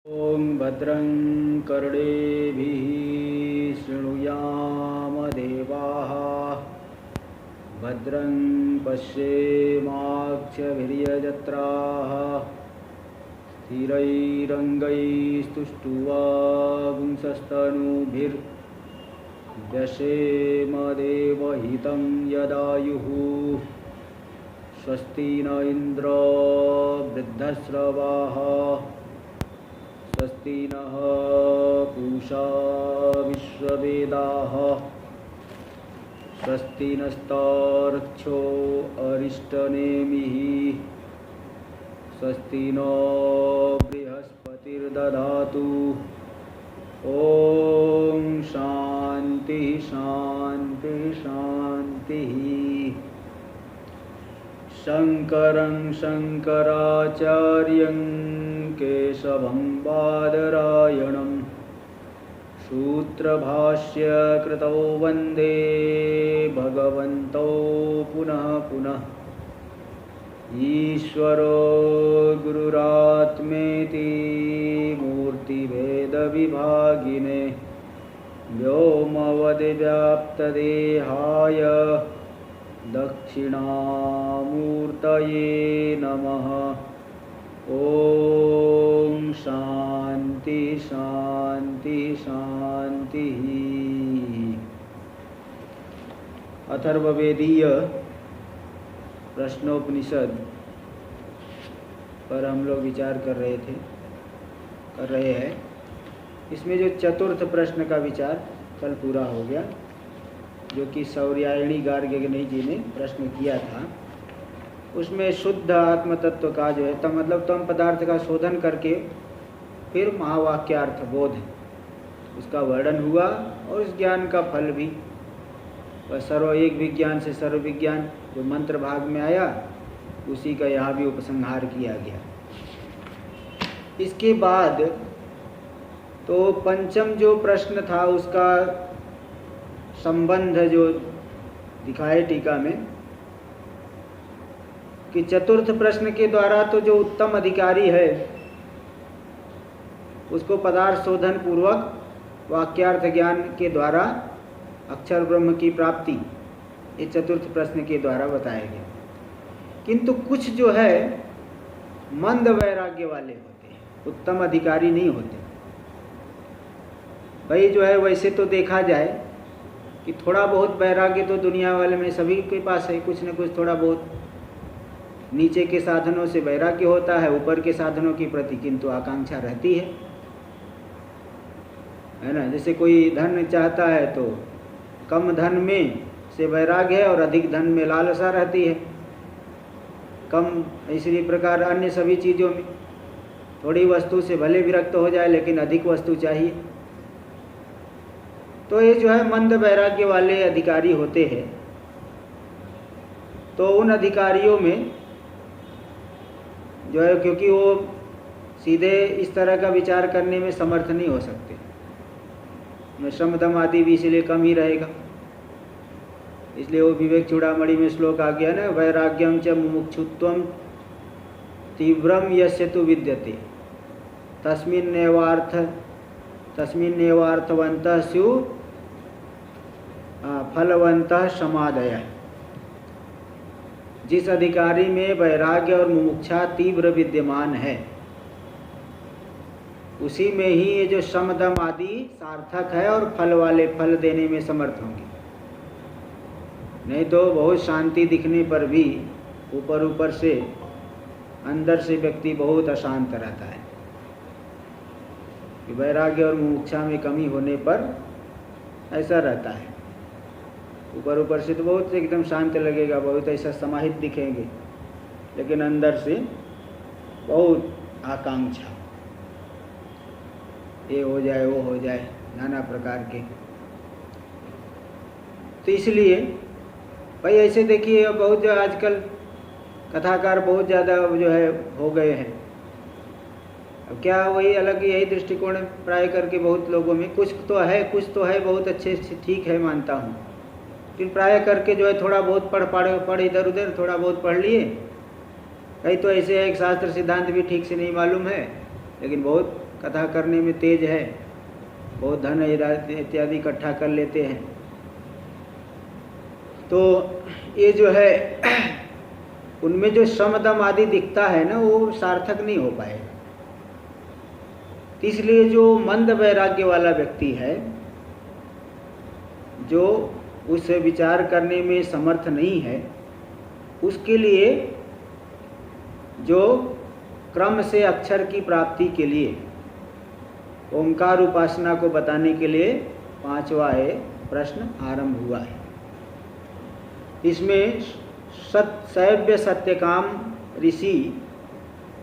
ॐ भद्रं कर्णेभिः शृणुयाम देवाः भद्रं पश्येमाक्षभिर्यजत्राः स्थिरैरङ्गैस्तुष्ट्वा पुंसस्तनूभिर्व्यसेम देवहितं यदायुः स्वस्ति न इन्द्रो वृद्धश्रवाः स्वस्ति नः पूषा विश्ववेदाः स्वस्ति नस्तार्क्ष्यो अरिष्टनेमिः स्वस्ति नो बृहस्पतिर्दधातु ॐ शान्ति शान्ति शान्तिः। शङ्करं शङ्कराचार्यं केशवं बादरायणं सूत्रभाष्यकृतौ वन्दे भगवन्तौ पुनः पुनः। ईश्वरो गुरुरात्मेति मूर्तिभेदविभागिने व्योमवद्व्याप्तदेहाय दक्षिणामूर्तये नमः। ॐ शान्ति शान्ति शान्तिः। अथर्ववेदीय प्रश्नोपनिषद पर हम लोग विचार कर रहे हैं। इसमें जो चतुर्थ प्रश्न का विचार कल पूरा हो गया, जो कि सौर्यायणी गार्ग्यगनी जी ने प्रश्न किया था। उसमें शुद्ध आत्म तत्व का जो है मतलब तम पदार्थ का शोधन करके फिर महावाक्यार्थ बोध उसका वर्णन हुआ, और इस ज्ञान का फल भी सर्व एक विज्ञान से सर्व विज्ञान जो मंत्र भाग में आया, उसी का यहाँ भी उपसंहार किया गया। इसके बाद तो पंचम जो प्रश्न था उसका संबंध जो दिखाए टीका में कि चतुर्थ प्रश्न के द्वारा तो जो उत्तम अधिकारी है उसको पदार्थ शोधन पूर्वक वाक्यार्थ ज्ञान के द्वारा अक्षर ब्रह्म की प्राप्ति ये चतुर्थ प्रश्न के द्वारा बताया गया। किंतु कुछ जो है मंद वैराग्य वाले होते हैं, उत्तम अधिकारी नहीं होते। भाई जो है वैसे तो देखा जाए कि थोड़ा बहुत वैराग्य तो दुनिया वाले में सभी के पास है, कुछ न कुछ थोड़ा बहुत नीचे के साधनों से वैराग्य होता है, ऊपर के साधनों के प्रति किंतु आकांक्षा रहती है ना। जैसे कोई धन चाहता है तो कम धन में से वैराग्य है और अधिक धन में लालसा रहती है। कम इसी प्रकार अन्य सभी चीज़ों में थोड़ी वस्तु से भले विरक्त हो जाए लेकिन अधिक वस्तु चाहिए। तो ये जो है मंद वैराग्य वाले अधिकारी होते हैं। तो उन अधिकारियों में जो है, क्योंकि वो सीधे इस तरह का विचार करने में समर्थ नहीं हो सकते, श्रम दम आदि भी इसलिए कम ही रहेगा। इसलिए वो विवेक चूड़ामणि में श्लोक आ गया ना, वैराग्यम च मुमुक्षुत्वम तीव्रम यस्य तु विद्यते तस्मिन्नेवार्थवन्तः स्युः फलवन्तः समादयः। जिस अधिकारी में वैराग्य और मुमुक्षा तीव्र विद्यमान है उसी में ही ये जो शम दम आदि सार्थक है और फल वाले फल देने में समर्थ होंगे। नहीं तो बहुत शांति दिखने पर भी ऊपर से अंदर से व्यक्ति बहुत अशांत रहता है। वैराग्य और मुमुक्षा में कमी होने पर ऐसा रहता है। ऊपर से तो बहुत एकदम शांत लगेगा, बहुत ऐसा समाहित दिखेंगे, लेकिन अंदर से बहुत आकांक्षा, ये हो जाए वो हो जाए, नाना प्रकार के। तो इसलिए भाई ऐसे देखिए बहुत जो आजकल कथाकार बहुत ज़्यादा जो है हो गए हैं। अब क्या वही अलग यही दृष्टिकोण प्राय करके बहुत लोगों में कुछ तो है बहुत अच्छे से ठीक है मानता हूँ, लेकिन प्राय करके जो है थोड़ा बहुत पढ़ इधर उधर थोड़ा बहुत पढ़ लिए, कई तो ऐसे एक शास्त्र सिद्धांत भी ठीक से नहीं मालूम है, लेकिन बहुत कथा करने में तेज है, बहुत धन इत्यादि इकट्ठा कर लेते हैं, तो ये जो है उनमें जो श्रम दम आदि दिखता है ना, वो सार्थक नहीं हो पाएगा। इसलिए जो मंद वैराग्य वाला व्यक्ति है, जो उस विचार करने में समर्थ नहीं है, उसके लिए जो क्रम से अक्षर की प्राप्ति के लिए ओंकार उपासना को बताने के लिए 5वां प्रश्न आरंभ हुआ है। इसमें शैव्य सत्यकाम ऋषि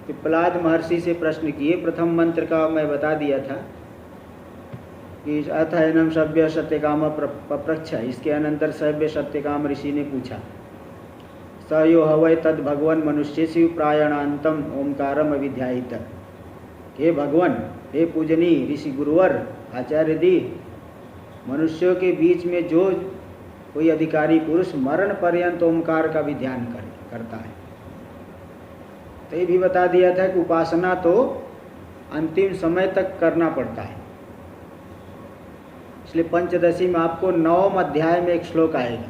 पिप्पलाद महर्षि से प्रश्न किए। प्रथम मंत्र का मैं बता दिया था कि अथयनम शव्य सत्यकाम पप्रच्छ, इसके अनंतर शैव्य सत्यकाम ऋषि ने पूछा, स यो हवै तद भगवन मनुष्येषु प्रायणान्तम ओंकारम अविध्यायित। हे भगवन, हे पूजनीय ऋषि गुरुवर आचार्य दी, मनुष्यों के बीच में जो कोई अधिकारी पुरुष मरण पर्यंत ओंकार का भी ध्यान करता है। तो ये भी बता दिया था कि उपासना तो अंतिम समय तक करना पड़ता है। इसलिए पंचदशी में आपको 9वें अध्याय में एक श्लोक आएगा,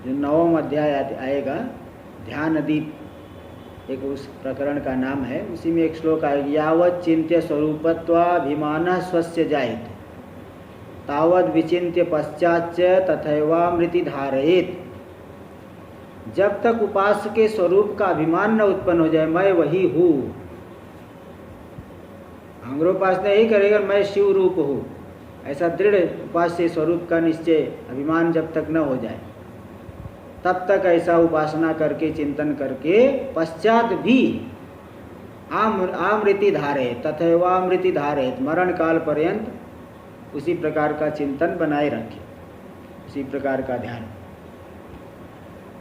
जो 9वां अध्याय आएगा, ध्यान दीप एक उस प्रकरण का नाम है, उसी में एक श्लोक आएगा, यावत् चिंत्य स्वरूपत्वाभिमानः स्वस्य जायते तावद् विचिन्त्य पश्चाच्च तथैवामृति धारयेत्। जब तक उपास्य के स्वरूप का अभिमान न उत्पन्न हो जाए, मैं वही हूँ, अंग्रोपासना यही करेगा मैं शिव रूप हूँ, ऐसा दृढ़ उपास्य स्वरूप का निश्चय अभिमान जब तक न हो जाए, तब तक ऐसा उपासना करके चिंतन करके पश्चात भी आमृति धारे तथैवामृति धारे, मरण काल पर्यंत उसी प्रकार का चिंतन बनाए रखे, उसी प्रकार का ध्यान।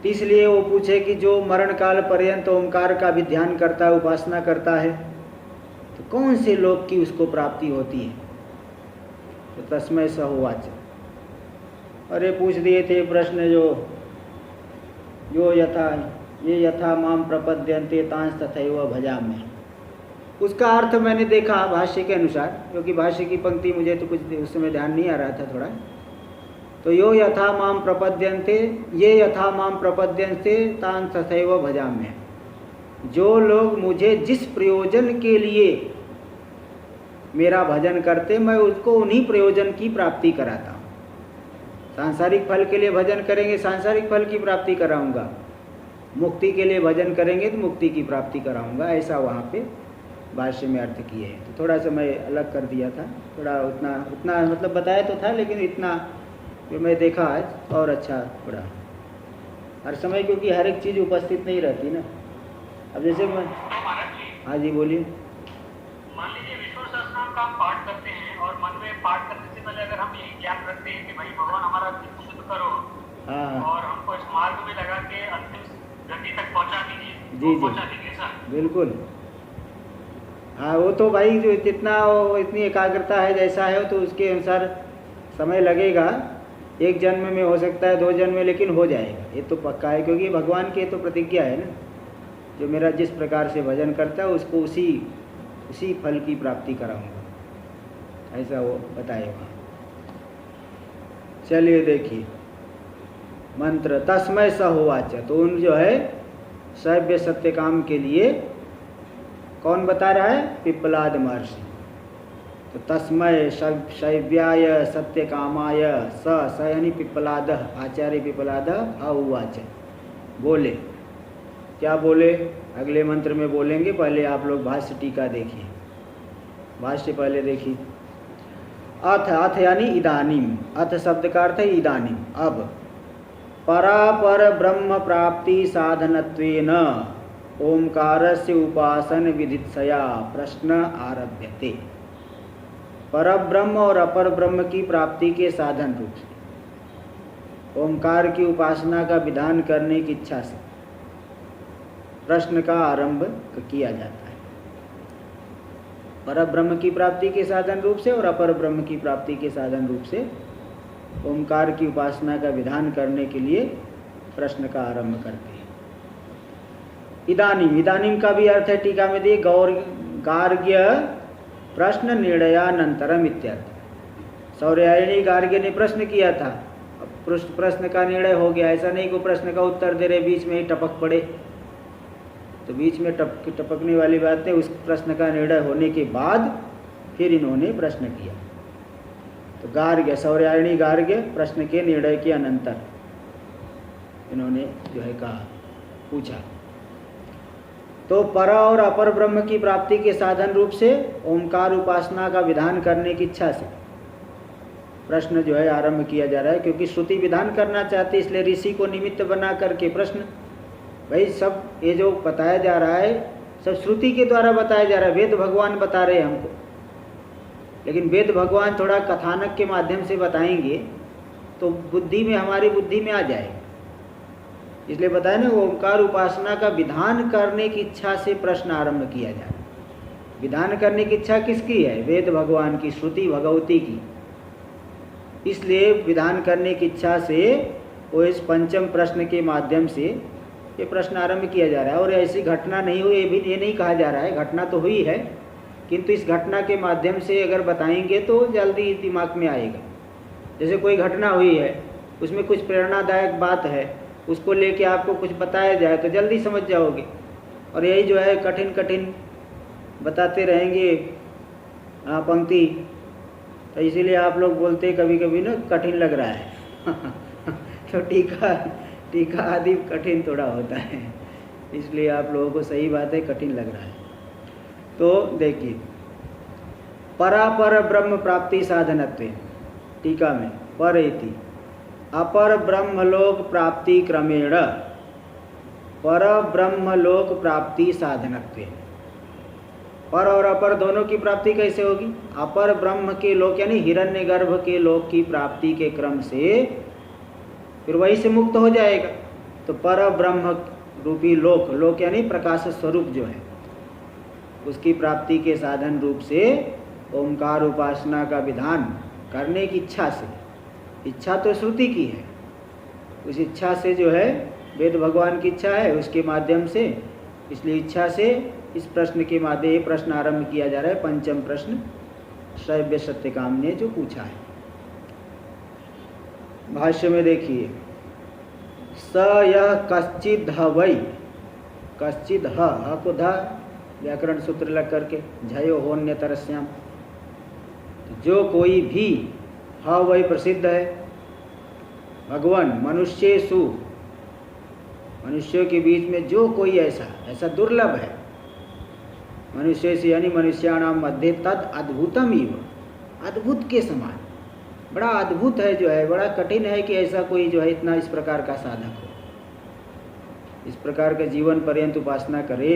इसलिए वो पूछे कि जो मरण काल पर्यंत ओंकार का भी ध्यान करता है, उपासना करता है, तो कौन से लोक की उसको प्राप्ति होती है? तो तस्मै स उवाच। अरे पूछ दिए थे प्रश्न जो यथा माम प्रपद्यन्ते तांस तथैव भजामि। उसका अर्थ मैंने देखा भाष्य के अनुसार, क्योंकि भाष्य की पंक्ति मुझे तो कुछ उस समय ध्यान नहीं आ रहा था थोड़ा। तो यो यथा माम प्रपद्यन्ते, ये यथा माम प्रपद्यन्ते तांस तथैव भजामि। जो लोग मुझे जिस प्रयोजन के लिए मेरा भजन करते, मैं उसको उन्हीं प्रयोजन की प्राप्ति कराता हूँ। सांसारिक फल के लिए भजन करेंगे, सांसारिक फल की प्राप्ति कराऊंगा, मुक्ति के लिए भजन करेंगे तो मुक्ति की प्राप्ति कराऊंगा, ऐसा वहाँ पे भाष्य में अर्थ किए हैं। तो थोड़ा सा मैं अलग कर दिया था, थोड़ा उतना मतलब बताया तो था, लेकिन इतना जो मैं देखा आज और अच्छा थोड़ा। हर समय क्योंकि हर एक चीज़ उपस्थित नहीं रहती ना। अब जैसे मैं, हाँ जी बोलिए। मान लीजिए विष्णु सहस्रनाम का हम पाठ करते हैं और मन में पाठ करने से पहले अगर हम यही ज्ञान रखते हैं कि भाई भगवान हमारा चित्त शुद्ध करो, और हमको इस मार्ग में लगा के अंतिम गति तक पहुंचा दीजिए, जी पहुंचा दीजिए सर। बिल्कुल, हाँ वो तो भाई जो जितना इतनी एकाग्रता है जैसा है तो उसके अनुसार समय लगेगा। एक जन्म में हो सकता है, 2 जन्म में, लेकिन हो जाएगा, ये तो पक्का है। क्योंकि भगवान की तो प्रतिज्ञा है ना, जो मेरा जिस प्रकार से भजन करता है उसको उसी फल की प्राप्ति कराऊंगा, ऐसा वो बताएगा। चलिए देखिए मंत्र, तस्मै स उवाच। तो उन जो है शैव्य सत्यकाम के लिए कौन बता रहा है? पिप्पलाद महर्षि। तो तस्मै शैव्याय सत्यकामाय स यानी पिप्पलाद, आचार्य पिप्पलाद उवाच, बोले। क्या बोले? अगले मंत्र में बोलेंगे, पहले आप लोग भाष्य टीका देखिए। भाष्य पहले देखिए। अथ यानी इदानीम, अथ शब्द का अर्थ है इदानीम, अब। परापर ब्रह्म प्राप्ति साधनत्वेन ओंकारस्य उपासन विधित्सया प्रश्न आरभ्यते। परब्रह्म और अपर ब्रह्म की प्राप्ति के साधन रूप से ओंकार की उपासना का विधान करने की इच्छा से प्रश्न का आरंभ किया जाता है। परब्रह्म की प्राप्ति के साधन रूप से और अपर ब्रह्म की प्राप्ति के साधन रूप से ओंकार की उपासना का विधान करने के लिए प्रश्न का आरंभ करते हैं। इदानीम, इदानीम का भी अर्थ है टीका में दिए गार्ग्य प्रश्न निर्णयानंतरम इत्यर्थ। सौर्यायणी गार्ग्य ने प्रश्न किया था, अब प्रश्न का निर्णय हो गया। ऐसा नहीं को प्रश्न का उत्तर दे रहे बीच में ही टपक पड़े, तो बीच में टपकने वाली बात है। उस प्रश्न का निर्णय होने के बाद फिर इन्होंने प्रश्न किया। तो गार्ग्य, सौर्यायणी गार्ग्य प्रश्न के निर्णय के अनंतर इन्होंने जो है कहा, पूछा। तो पर और अपर ब्रह्म की प्राप्ति के साधन रूप से ओंकार उपासना का विधान करने की इच्छा से प्रश्न जो है आरंभ किया जा रहा है, क्योंकि श्रुति विधान करना चाहती, इसलिए ऋषि को निमित्त बना करके प्रश्न। भाई सब ये जो बताया जा रहा है सब श्रुति के द्वारा बताया जा रहा है, वेद भगवान बता रहे हैं हमको। लेकिन वेद भगवान थोड़ा कथानक के माध्यम से बताएंगे तो बुद्धि में, हमारी बुद्धि में आ जाएगा। इसलिए बताया ना, ओंकार उपासना का विधान करने की इच्छा से प्रश्न आरंभ किया जा रहा है। विधान करने की इच्छा किसकी है? वेद भगवान की, श्रुति भगवती की। इसलिए विधान करने की इच्छा से वो इस पंचम प्रश्न के माध्यम से ये प्रश्न आरंभ किया जा रहा है। और ऐसी घटना नहीं हुई ये नहीं कहा जा रहा है, घटना तो हुई है, किंतु इस घटना के माध्यम से अगर बताएंगे तो जल्दी दिमाग में आएगा। जैसे कोई घटना हुई है, उसमें कुछ प्रेरणादायक बात है, उसको लेके आपको कुछ बताया जाए तो जल्दी समझ जाओगे। और यही जो है कठिन कठिन बताते रहेंगे पंक्ति, तो इसीलिए आप लोग बोलते कभी कभी ना कठिन लग रहा है तो टीका आदि कठिन थोड़ा होता है, इसलिए आप लोगों को सही बात है कठिन लग रहा है। तो देखिए, परापर ब्रह्म प्राप्ति साधनत्व, टीका में पर इति अपर ब्रह्मलोक प्राप्ति क्रमेण पर ब्रह्मलोक प्राप्ति साधनत्व। पर और अपर दोनों की प्राप्ति कैसे होगी? अपर ब्रह्म के लोक यानी हिरण्यगर्भ के लोक की प्राप्ति के क्रम से फिर वहीं से मुक्त हो जाएगा। तो पर ब्रह्म रूपी लोक, लोक यानी प्रकाश स्वरूप जो है, उसकी प्राप्ति के साधन रूप से ओंकार उपासना का विधान करने की इच्छा से, इच्छा तो श्रुति की है, उस इच्छा से जो है वेद भगवान की इच्छा है, उसके माध्यम से, इसलिए इच्छा से इस प्रश्न के माध्यम ये प्रश्न आरंभ किया जा रहा है। पंचम प्रश्न शैव्य सत्यकाम ने जो पूछा है। भाष्य में देखिए, स यह कश्चिद वै, कश्चिद ह को ध व्याकरण सूत्र लग करके झयो होन्य तरस्याम, जो कोई भी, ह वै प्रसिद्ध है, भगवान मनुष्येषु, मनुष्यों के बीच में जो कोई ऐसा दुर्लभ है, मनुष्य से यानी मनुष्याणाम मध्य तद अद्भुतम इव, अद्भुत के समान, बड़ा अद्भुत है जो है, बड़ा कठिन है कि ऐसा कोई जो है इतना इस प्रकार का साधक हो, इस प्रकार का जीवन पर्यंत उपासना करे,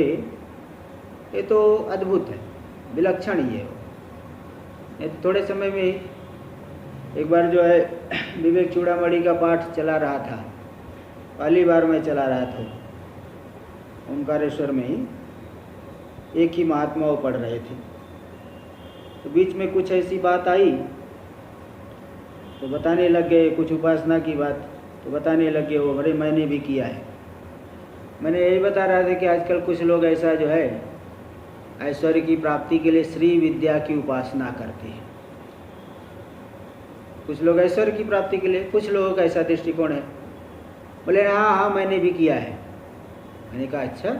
ये तो अद्भुत है, विलक्षण ही है। थोड़े समय में एक बार जो है विवेक चूड़ामणि का पाठ चला रहा था, पहली बार मैं चला रहा था ओंकारेश्वर में ही, एक ही महात्मा वो पढ़ रहे थे, तो बीच में कुछ ऐसी बात आई तो बताने लग गए, कुछ उपासना की बात, तो बताने लग गए वो, अरे मैंने भी किया है। मैंने यही बता रहा था कि आजकल कुछ लोग ऐसा जो है ऐश्वर्य की प्राप्ति के लिए श्री विद्या की उपासना करते हैं। कुछ लोग ऐश्वर्य की प्राप्ति के लिए, कुछ लोगों का ऐसा दृष्टिकोण है, बोले हाँ मैंने भी किया है। मैंने कहा अच्छा,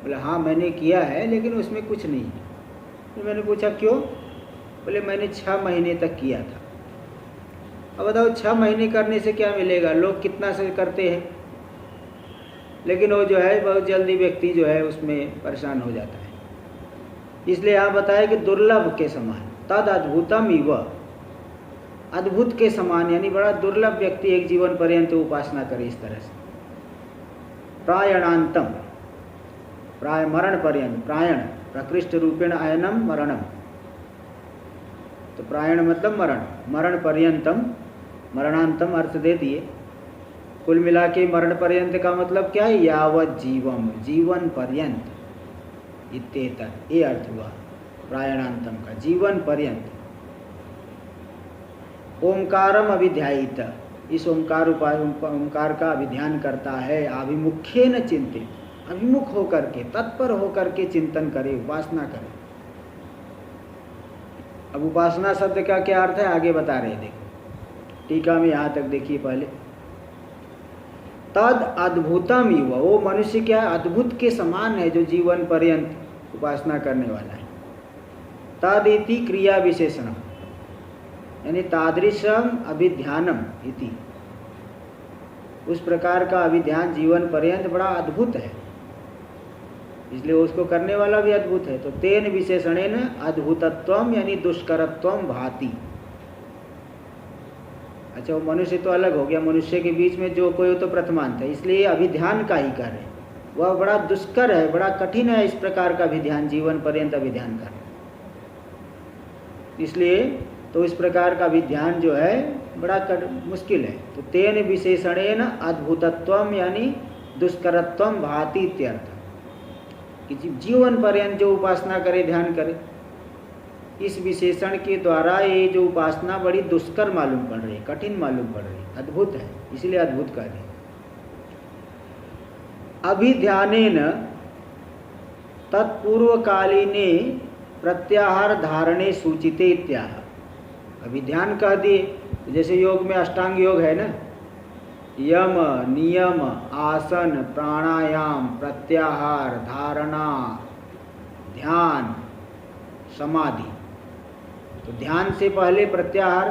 बोले हाँ मैंने किया है लेकिन उसमें कुछ नहीं है। तो मैंने पूछा क्यों? बोले मैंने 6 महीने तक किया था। अब बताओ 6 महीने करने से क्या मिलेगा? लोग कितना से करते हैं, लेकिन वो जो है बहुत जल्दी व्यक्ति जो है उसमें परेशान हो जाता है। इसलिए आप बताए कि दुर्लभ के समान, तद अद्भुतम इव, अद्भुत के समान यानी बड़ा दुर्लभ व्यक्ति एक जीवन पर्यंत उपासना करे इस तरह से। प्रायणांतम, प्राय मरण पर्यंत, प्रायण प्रकृष्ट रूपेण अयनम मरणम, तो प्रायण मतलब मरण, मरण पर्यंतम, मरणांतम अर्थ दे दिए। कुल मिला के मरण पर्यंत का मतलब क्या है? यावत जीवम, जीवन पर्यंत, इत्येतत्, ये अर्थ हुआ प्रायणांतम का, जीवन पर्यंत। ओंकारम अभिध्यायित, इस ओंकार का अभिध्यान करता है, आभिमुख्येन चिंतित, अभिमुख होकर के, तत्पर होकर के चिंतन करे, उपासना करे। अब उपासना शब्द का क्या अर्थ है आगे बता रहे, देखो टीका में यहाँ तक देखिए पहले। तद अद्भुतम युव, वो मनुष्य क्या अद्भुत के समान है जो जीवन पर्यंत उपासना करने वाला है। तद इति क्रिया विशेषण, यानी तादृशम अभिध्यानम इति, उस प्रकार का अभिध्यान जीवन पर्यंत बड़ा अद्भुत है, इसलिए उसको करने वाला भी अद्भुत है। तो तेन विशेषणेन अद्भुतत्वम यानी दुष्करत्वम भाति। अच्छा, वो मनुष्य तो अलग हो गया, मनुष्य के बीच में जो कोई हो तो प्रथमांत है, इसलिए अभिध्यान का ही कार्य है। वह बड़ा दुष्कर है, बड़ा कठिन है इस प्रकार का अभिध्यान, जीवन पर्यंत अभिध्यान करना। इसलिए तो इस प्रकार का अभिध्यान जो है बड़ा मुश्किल है। तो तेन विशेषणेन अद्भुतत्वम यानी दुष्करत्वम भाति इत्यर्थ, कि जीवन पर्यंत जो उपासना करे, ध्यान करे, इस विशेषण के द्वारा ये जो उपासना बड़ी दुष्कर मालूम पड़ रही है, कठिन मालूम पड़ रही है, अद्भुत है, इसलिए अद्भुत कह रहे। अभिध्यानेन तत्पूर्वकालीने प्रत्याहार धारणे सूचिते इत्याह। अभिध्यान कह दिए, जैसे योग में अष्टांग योग है ना, यम नियम आसन प्राणायाम प्रत्याहार धारणा ध्यान समाधि। तो ध्यान से पहले प्रत्याहार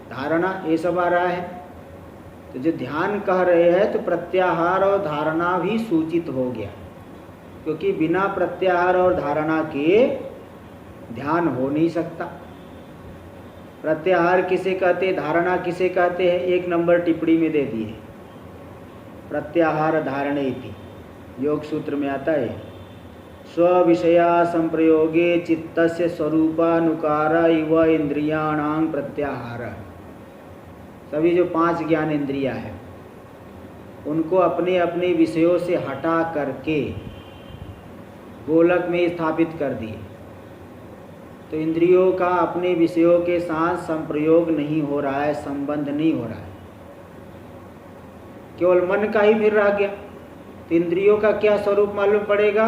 धारणा ये सब आ रहा है। तो जो ध्यान कह रहे हैं तो प्रत्याहार और धारणा भी सूचित हो गया, क्योंकि बिना प्रत्याहार और धारणा के ध्यान हो नहीं सकता। प्रत्याहार किसे कहते, धारणा किसे कहते हैं, 1 नंबर टिप्पणी में दे दिए, प्रत्याहार धारणे इति, योग सूत्र में आता है। स्विषया संप्रयोगे चित्तस्य स्वरूपानुकार इव इंद्रियाणां प्रत्याहार। सभी जो 5 ज्ञान इंद्रिया है उनको अपने अपने विषयों से हटा करके गोलक में स्थापित कर दिए। तो इंद्रियों का अपने विषयों के साथ संप्रयोग नहीं हो रहा है, संबंध नहीं हो रहा है, केवल मन का ही फिर रह गया। तो इंद्रियों का क्या स्वरूप मालूम पड़ेगा,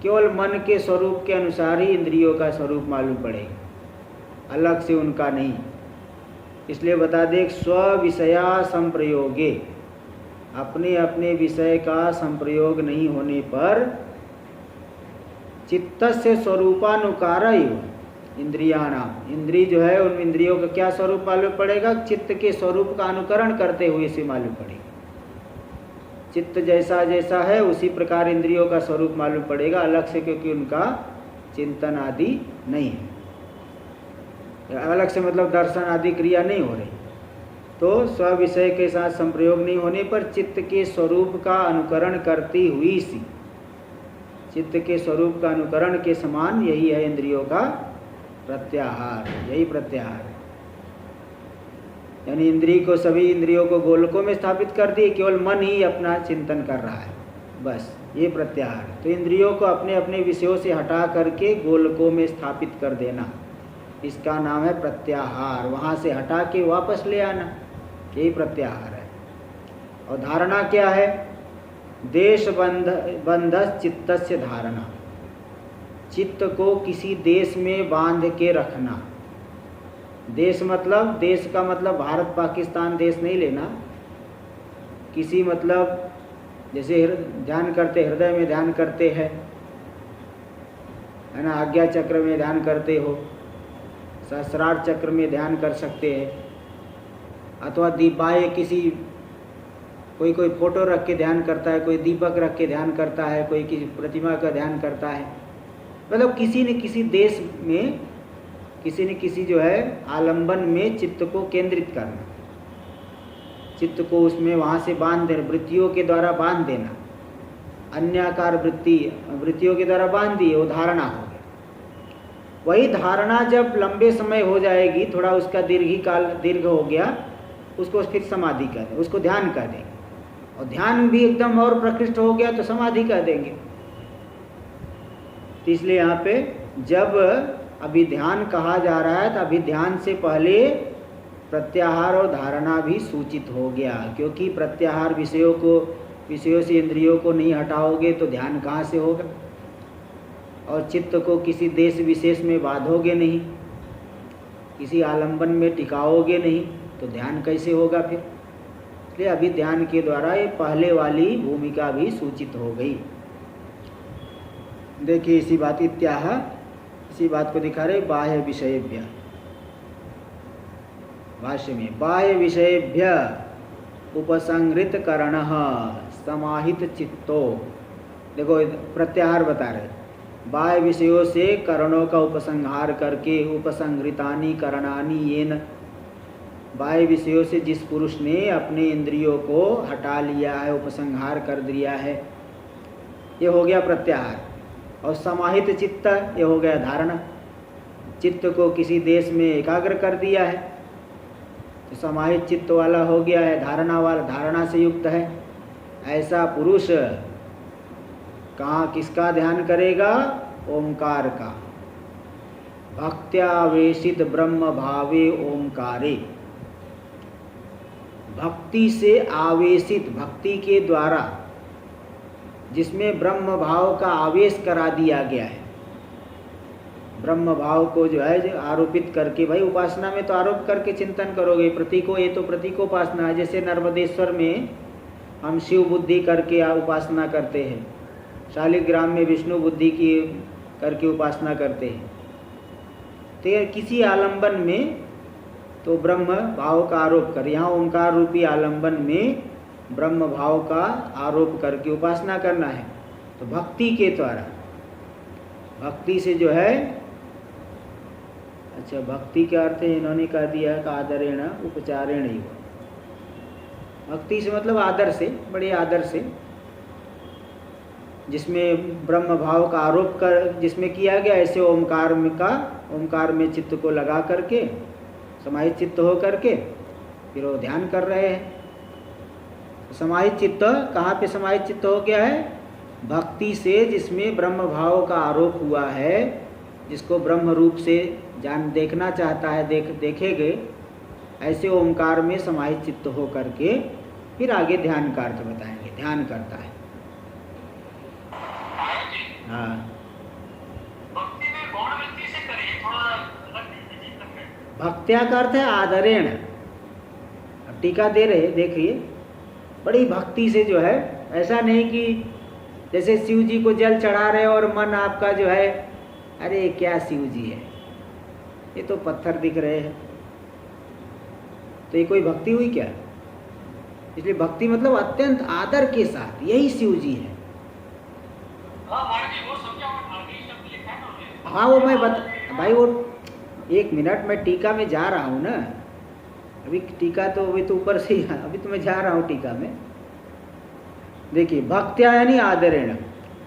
केवल मन के स्वरूप के अनुसार ही इंद्रियों का स्वरूप मालूम पड़ेगा, अलग से उनका नहीं। इसलिए बता दे, स्व विषया संप्रयोगे, अपने अपने विषय का संप्रयोग नहीं होने पर चित्तस्य स्वरूपानुकार इंद्रियाणाम, इंद्रिय जो है उन इंद्रियों का क्या स्वरूप मालूम पड़ेगा, चित्त के स्वरूप का अनुकरण करते हुए से मालूम पड़ेगा। चित्त जैसा जैसा है उसी प्रकार इंद्रियों का स्वरूप मालूम पड़ेगा, अलग से, क्योंकि उनका चिंतन आदि नहीं है, अलग से मतलब दर्शन आदि क्रिया नहीं हो रही। तो स्व विषय के साथ संप्रयोग नहीं होने पर चित्त के स्वरूप का अनुकरण करती हुई सी, चित्त के स्वरूप का अनुकरण के समान यही है इंद्रियों का प्रत्याहार, यही प्रत्याहार है। यानी इंद्रिय को, सभी इंद्रियों को गोलकों में स्थापित कर दिए, केवल मन ही अपना चिंतन कर रहा है, बस ये प्रत्याहार है। तो इंद्रियों को अपने अपने विषयों से हटा करके गोलकों में स्थापित कर देना, इसका नाम है प्रत्याहार। वहाँ से हटा के वापस ले आना, यही प्रत्याहार है। और धारणा क्या है, देश बंध चित्तस्य धारणा, चित्त को किसी देश में बांध के रखना। देश मतलब, देश का मतलब भारत पाकिस्तान देश नहीं लेना, किसी मतलब जैसे ध्यान करते, हृदय में ध्यान करते हैं, है ना, आज्ञा चक्र में ध्यान करते हो, सहस्रार चक्र में ध्यान कर सकते हैं, अथवा दीपाए किसी, कोई फोटो रख के ध्यान करता है, कोई दीपक रख के ध्यान करता है, कोई किसी प्रतिमा का ध्यान करता है। मतलब किसी न किसी देश में, किसी न किसी जो है आलंबन में चित्त को केंद्रित करना, चित्त को उसमें वहाँ से बांध देना, वृत्तियों के द्वारा बांध देना। अन्याकार वृत्तियों के द्वारा बांध दिए, वो धारणा हो गया। वही धारणा जब लंबे समय हो जाएगी, थोड़ा उसका दीर्घ हो गया, उसको फिर समाधि कह दें, उसको ध्यान कह देंगे। और ध्यान भी एकदम और प्रकृष्ट हो गया तो समाधि कह देंगे। तो इसलिए यहाँ पे जब अभिध्यान कहा जा रहा है तो अभिध्यान से पहले प्रत्याहार और धारणा भी सूचित हो गया, क्योंकि प्रत्याहार विषयों से इंद्रियों को नहीं हटाओगे तो ध्यान कहाँ से होगा, और चित्त को किसी देश विशेष में बांधोगे नहीं किसी आलंबन में टिकाओगे नहीं तो ध्यान कैसे होगा फिर। इसलिए अभी ध्यान के द्वारा ये पहले वाली भूमिका भी सूचित हो गई। देखिए इसी बात इसी बात को दिखा रहे बाह्य विषयेभ्य। भाष्य में बाह्य विषयेभ्य उपसंहृत करणः समाहित चित्तो। देखो प्रत्याहार बता रहे, बाह्य विषयों से करणों का उपसंहार करके, उपसंहृतानि करणानि येन, बाह्य विषयों से जिस पुरुष ने अपने इंद्रियों को हटा लिया है, उपसंहार कर दिया है, ये हो गया प्रत्याहार। और समाहित चित्त, ये हो गया धारणा। चित्त को किसी देश में एकाग्र कर दिया है तो समाहित चित्त वाला हो गया है, धारणा वाला, धारणा से युक्त है। ऐसा पुरुष कहाँ किसका ध्यान करेगा? ओंकार का। भक्त्यावेशित ब्रह्म भावे ओंकारे, भक्ति से आवेशित, भक्ति के द्वारा जिसमें ब्रह्म भाव का आवेश करा दिया गया है। ब्रह्म भाव को जो है आरोपित करके, भाई उपासना में तो आरोप करके चिंतन करोगे, प्रतीको, ये तो प्रतीकोपासना है। जैसे नर्मदेश्वर में हम शिव बुद्धि करके उपासना करते हैं, शालिग्राम में विष्णु बुद्धि की करके उपासना करते हैं। तो किसी आलंबन में तो ब्रह्म भाव का आरोप कर, यहाँ ओंकार रूपी आलंबन में ब्रह्म भाव का आरोप करके उपासना करना है। तो भक्ति के द्वारा, भक्ति से जो है, अच्छा भक्ति के अर्थ इन्होंने कह दिया का आदरेण उपचारेण ही। भक्ति से मतलब आदर से, बड़े आदर से, जिसमें ब्रह्म भाव का आरोप कर, जिसमें किया गया, ऐसे ओंकार में का, ओंकार में चित्त को लगा करके, समाहित चित्त हो करके फिर वो ध्यान कर रहे हैं। समाहित चित्त कहाँ पे समाहित चित्त हो गया है? भक्ति से, जिसमें ब्रह्म भाव का आरोप हुआ है, जिसको ब्रह्म रूप से जान देखना चाहता है, देखेंगे, ऐसे ओंकार में समाहित चित्त हो करके फिर आगे ध्यान का अर्थ बताएंगे। ध्यान करता है। हाँ, भक्ति में गौण वृत्ति से करें, थोड़ा अलग है। भक्त्या का अर्थ है आदरेण। अब टीका दे रहे, देखिए, बड़ी भक्ति से जो है, ऐसा नहीं कि जैसे शिव जी को जल चढ़ा रहे और मन आपका जो है, अरे क्या शिव जी है, ये तो पत्थर दिख रहे हैं, तो ये कोई भक्ति हुई क्या? इसलिए भक्ति मतलब अत्यंत आदर के साथ, यही शिव जी है। हाँ वो मैं भाई वो एक मिनट, मैं टीका में जा रहा हूँ ना, अभी टीका तो अभी तो ऊपर से ही, अभी तो मैं जा रहा हूँ टीका में। देखिए, भक्त्या यानी आदरेण,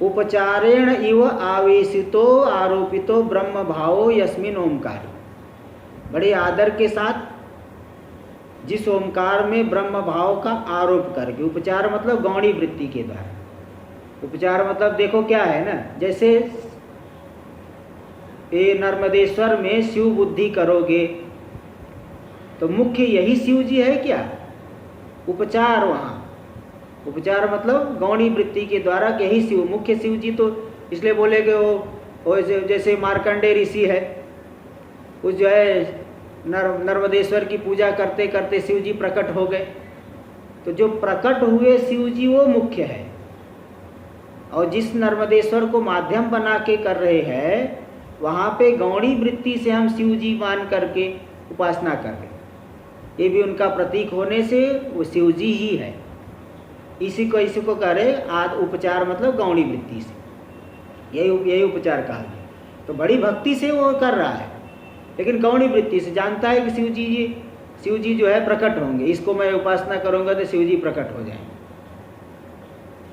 उपचारेण इव आवेशितो आरोपितो ब्रह्म भावो यस्मिन ओंकार। बड़े आदर के साथ जिस ओंकार में ब्रह्म भाव का आरोप करके, उपचार मतलब गौणी वृत्ति के द्वारा। उपचार मतलब देखो क्या है ना, जैसे ये नर्मदेश्वर में शिव बुद्धि करोगे तो मुख्य यही शिव जी है क्या? उपचार, वहाँ उपचार मतलब गौणी वृत्ति के द्वारा यही शिव, मुख्य शिव जी। तो इसलिए बोले कि वो जैसे मार्कंडेय ऋषि है, उस जो है नर्मदेश्वर की पूजा करते करते शिव जी प्रकट हो गए, तो जो प्रकट हुए शिव जी वो मुख्य है। और जिस नर्मदेश्वर को माध्यम बना के कर रहे हैं, वहाँ पे गौणी वृत्ति से हम शिव जी मान करके उपासना कर रहे हैं। ये भी उनका प्रतीक होने से वो शिव जी ही है। इसी को करे उपचार मतलब गौणी वृत्ति से, यही उपचार कहा गया। तो बड़ी भक्ति से वो कर रहा है, लेकिन गौणी वृत्ति से जानता है कि शिव जी जो है प्रकट होंगे, इसको मैं उपासना करूँगा तो शिव जी प्रकट हो जाएंगे।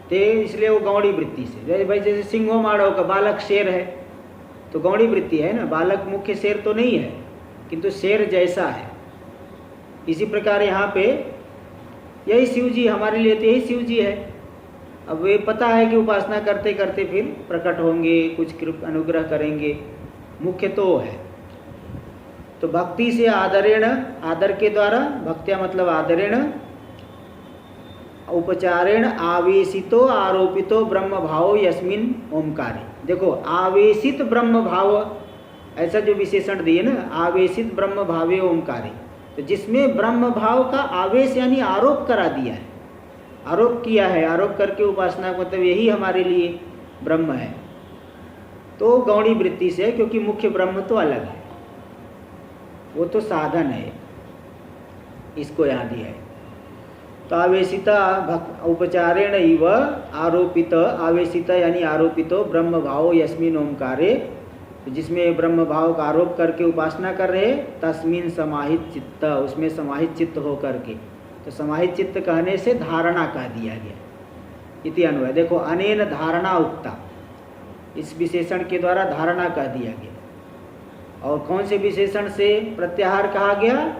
तो इसलिए वो गौणी वृत्ति से, जैसे भाई जैसे सिंहो माड़ो का बालक शेर है, तो गौणी वृत्ति है ना, बालक मुख्य शेर तो नहीं है, किंतु शेर जैसा है। इसी प्रकार यहाँ पे यही शिव जी हमारे लिए, तो यही शिव जी है। अब वे पता है कि उपासना करते करते फिर प्रकट होंगे, कुछ अनुग्रह करेंगे, मुख्य तो है। तो भक्ति से आदरेण, आदर के द्वारा, भक्त्या मतलब आदरेण, उपचारेण आवेशितो आरोपितो ब्रह्म भाव यस्मिन ओंकारे। देखो, आवेशित ब्रह्म भाव ऐसा जो विशेषण दिए ना, आवेशित ब्रह्म भावे ओंकारे, तो जिसमें ब्रह्म भाव का आवेश यानी आरोप करा दिया है, आरोप किया है, आरोप करके उपासना मतलब यही हमारे लिए ब्रह्म है, तो गौणी वृत्ति से, क्योंकि मुख्य ब्रह्म तो अलग है, वो तो साधन है, इसको यहाँ दिया है। तो आवेशिता उपचारेण इव आरोपित, आवेशिता यानी आरोपितो ब्रह्म भाव यस्मिन ओंकारे, जिसमें ब्रह्म भाव का आरोप करके उपासना कर रहे, तस्मिन समाहित चित्त, उसमें समाहित चित्त हो करके, तो समाहित चित्त कहने से धारणा कह दिया गया, इति अन्वय। देखो अनेन धारणा उक्ता, इस विशेषण के द्वारा धारणा कह दिया गया। और कौन से विशेषण से प्रत्याहार कहा गया?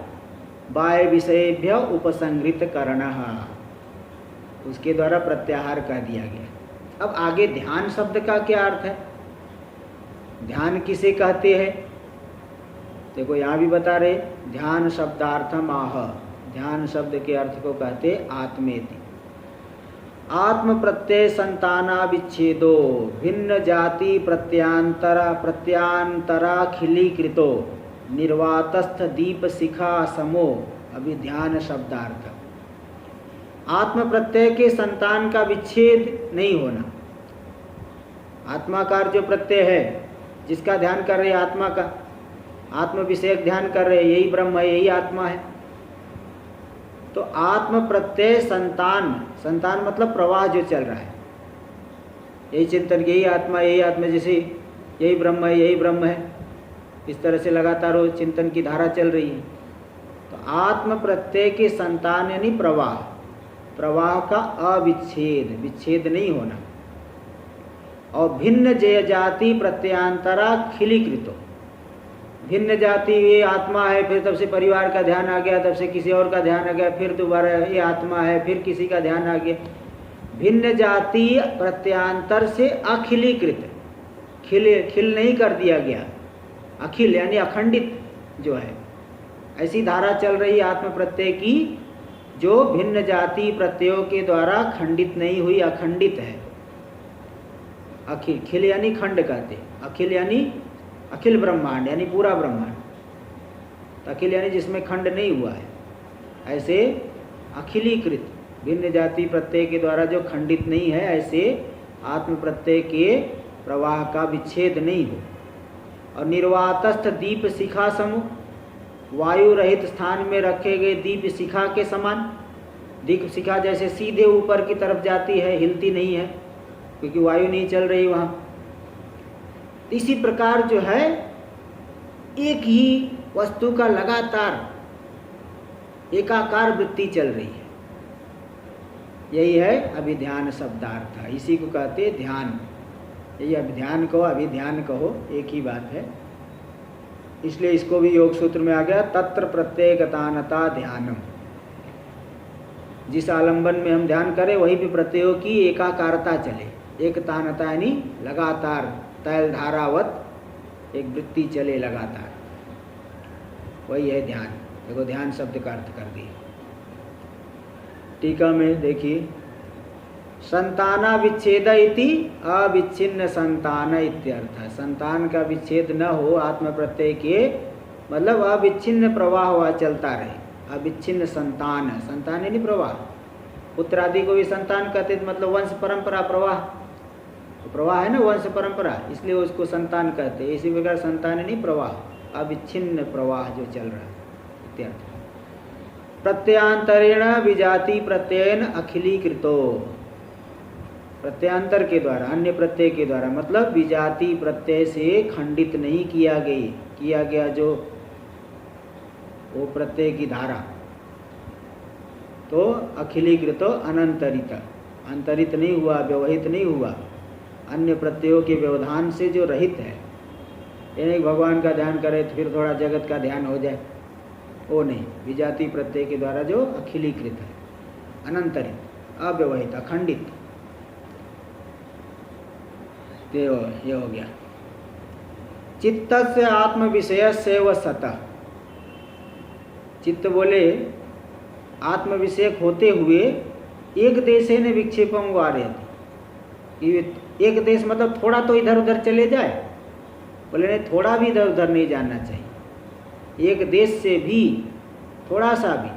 बाह्य विषयेभ्य उपसंहृत करणः, उसके द्वारा प्रत्याहार कह दिया गया। अब आगे ध्यान शब्द का क्या अर्थ है, ध्यान किसे कहते हैं? देखो यहाँ भी बता रहे, ध्यान शब्दार्थम आह, ध्यान शब्द के अर्थ को कहते आत्मेति। आत्म प्रत्यय संतानाविच्छेदो भिन्न जाति प्रत्यांतराखिलीकृतो निर्वातस्थ दीप शिखा समो अभिध्यान शब्दार्थ। आत्म प्रत्यय के संतान का विच्छेद नहीं होना, आत्माकार जो प्रत्यय है जिसका ध्यान कर रहे, आत्मा का आत्म विषयक ध्यान कर रहे, यही ब्रह्म है, यही आत्मा है। तो आत्म प्रत्यय संतान, संतान मतलब प्रवाह जो चल रहा है, यही चिंतन, यही आत्मा, यही आत्मा, जैसे यही ब्रह्म है, यही ब्रह्म है, इस तरह से लगातार वो चिंतन की धारा चल रही है। तो आत्म प्रत्यय के संतान यानी प्रवाह, प्रवाह का अविच्छेद, विच्छेद नहीं होना। और भिन्न जय जाति प्रत्यांतरा खिलीकृतो, भिन्न जाति ये आत्मा है, फिर तब से परिवार का ध्यान आ गया, तब से किसी और का ध्यान आ गया, फिर दोबारा ये आत्मा है, फिर किसी का ध्यान आ गया। भिन्न जाति प्रत्यांतर से अखिलीकृत, खिल नहीं कर दिया गया, अखिल यानी अखंडित जो है, ऐसी धारा चल रही आत्म प्रत्यय की, जो भिन्न जाति प्रत्ययों के द्वारा खंडित नहीं हुई, अखंडित है। अखिल, खिल यानी खंड कहते, अखिल यानी अखिल ब्रह्मांड यानी पूरा ब्रह्मांड, अखिल यानी जिसमें खंड नहीं हुआ है, ऐसे अखिलीकृत, भिन्न जाति प्रत्यय के द्वारा जो खंडित नहीं है, ऐसे आत्म प्रत्यय के प्रवाह का विच्छेद नहीं हो। और निर्वातस्थ दीप शिखा समूह, वायु रहित स्थान में रखे गए दीप शिखा के समान, दीप शिखा जैसे सीधे ऊपर की तरफ जाती है, हिलती नहीं है क्योंकि वायु नहीं चल रही वहाँ, इसी प्रकार जो है एक ही वस्तु का लगातार एकाकार वृत्ति चल रही है, यही है अभिध्यान शब्दार्थ, इसी को कहते ध्यान। यही अभिध्यान कहो, अभिध्यान कहो, एक ही बात है, इसलिए इसको भी योग सूत्र में आ गया, तत्र प्रत्येकतानता ध्यानम। जिस आलंबन में हम ध्यान करें वहीं पे प्रत्ययों की एकाकारता चले, एकतानता यानी लगातार तैल धारावत एक वृत्ति चले लगातार, वही है ध्यान। देखो ध्यान शब्द का अर्थ कर दिया। टीका में देखिए, संताना विच्छेद इति अविच्छिन्न संतान इत्यर्थ। संतान का विच्छेद न हो आत्म प्रत्यय के, मतलब अविच्छिन्न प्रवाह हुआ चलता रहे, अविच्छिन्न संतान, संतान यानी प्रवाह। पुत्र आदि को भी संतान कहते, मतलब वंश परंपरा प्रवाह, तो प्रवाह है ना वंश परंपरा, इसलिए उसको संतान कहते हैं। इसी प्रकार संतान यानी प्रवाह, अविच्छिन्न प्रवाह जो चल रहा है इत्यर्थ। प्रत्यांतरेण विजाति प्रत्ययन अखिलीकृतो, प्रत्यांतर के द्वारा, अन्य प्रत्यय के द्वारा, मतलब विजाति प्रत्यय से खंडित नहीं किया गया जो वो प्रत्यय की धारा, तो अखिलीकृतो अनंतरित, अंतरित नहीं हुआ, व्यवहित नहीं हुआ, अन्य प्रत्ययों के व्यवधान से जो रहित है। यानी भगवान का ध्यान करे तो फिर थोड़ा जगत का ध्यान हो जाए, वो नहीं, विजाति प्रत्यय के द्वारा जो अखिलीकृत है, अनंतरित, अव्यवहित, अखंडित, ये हो गया। चित्त से आत्म विषय से व सतः, चित्त बोले आत्म विषयक होते हुए एक देशे ने विक्षेपम वार्यते, एक देश मतलब थोड़ा तो इधर उधर चले जाए बोले नहीं, थोड़ा भी इधर उधर नहीं जाना चाहिए। एक देश से भी थोड़ा सा भी,